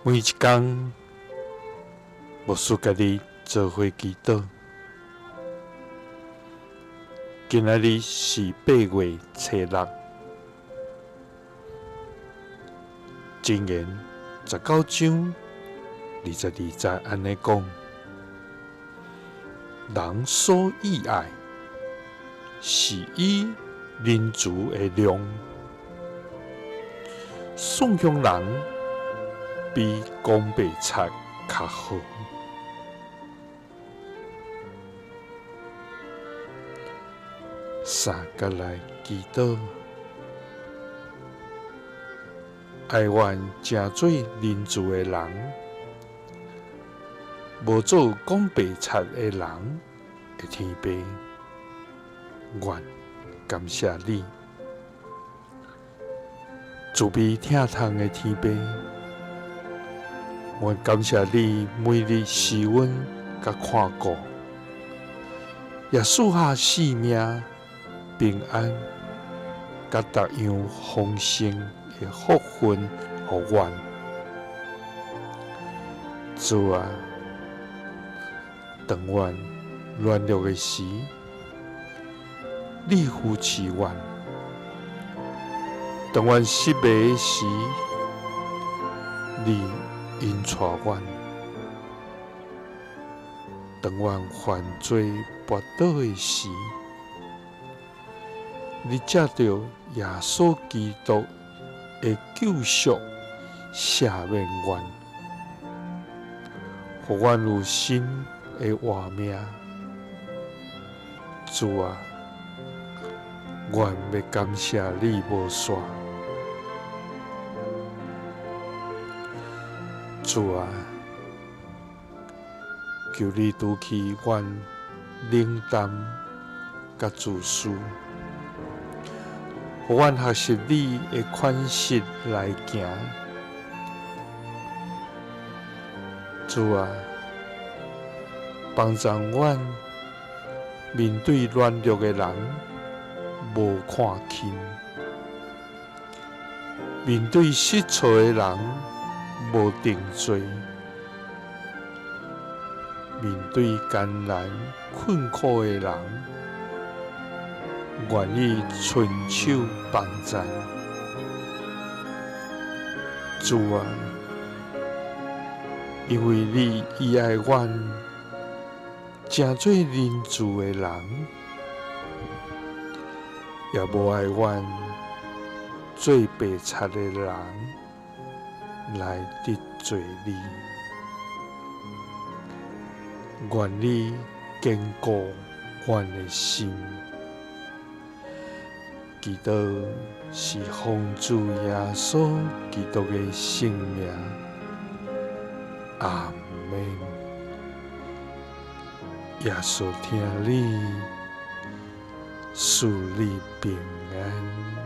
每一天，牧师家己做伙祈祷。今仔日是8月初6，箴言19章22节安尼讲：人所喜爱，是以人主的量。颂扬人比讲白贼较好。三甲来祈祷，爱愿成做人主的人，无做讲白贼的人的天父，愿感谢你，慈悲疼痛的天父，愿感谢你每日施恩甲看顾，也赐下性命、平安，甲逐样丰盛的福分予阮。主啊，当阮软弱的时，你扶持阮；当阮失败的时，你引带阮；当阮犯罪跌倒的时，你藉着耶稣基督的救赎赦免阮，予阮有新的活命。主啊，愿要感谢你无煞。主啊，求你除去阮冷淡甲自私，予阮学习你的款式来行。主啊，帮助阮面对软弱的人无看轻，面对失措的人无定罪，面对艰难困苦的人，愿意伸手帮赞。主啊，因为你喜爱阮，成做人主的人，也无爱阮做白贼的人来得罪你。愿你坚固阮的心。祈祷是奉主耶稣基督的圣名，阿门。耶稣听你，赐你平安。